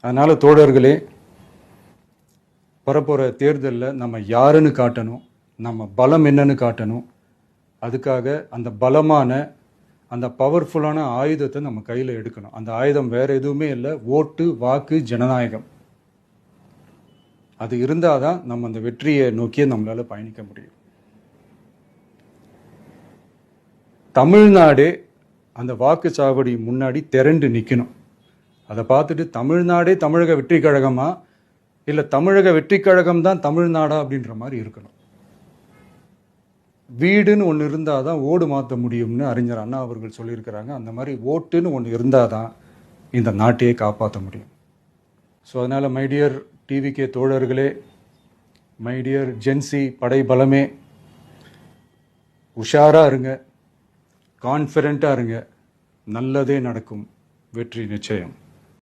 அதனால் தோழர்களே, வரப்போகிற தேர்தலில் நம்ம யாருன்னு காட்டணும், நம்ம பலம் என்னன்னு காட்டணும். அதுக்காக அந்த பலமான, அந்த பவர்ஃபுல்லான ஆயுதத்தை நம்ம கையில் எடுக்கணும். அந்த ஆயுதம் வேறு எதுவுமே இல்லை, ஓட்டு, வாக்கு, ஜனநாயகம். அது இருந்தால் தான் நம்ம அந்த வெற்றியை நோக்கியே நம்மளால் பயணிக்க முடியும். தமிழ்நாடே அந்த வாக்குச்சாவடி முன்னாடி திரண்டு நிற்கணும். அதை பார்த்துட்டு தமிழ்நாடே தமிழக வெற்றி கழகமா, இல்லை தமிழக வெற்றி கழகம் தான் தமிழ்நாடா அப்படின்ற மாதிரி இருக்கணும். வீடுன்னு ஒன்று இருந்தால் தான் ஓடு மாற்ற முடியும்னு அறிஞர் அண்ணா அவர்கள் சொல்லியிருக்கிறாங்க. அந்த மாதிரி ஓட்டுன்னு ஒன்று இருந்தால் தான் இந்த நாட்டையே காப்பாற்ற முடியும். ஸோ அதனால் மைடியர் டிவிகே தோழர்களே, மைடியர் ஜென்சி படை பலமே, உஷாராக இருங்க, கான்ஃபிடென்ட்டாக இருங்க. நல்லதே நடக்கும். வெற்றி நிச்சயம்.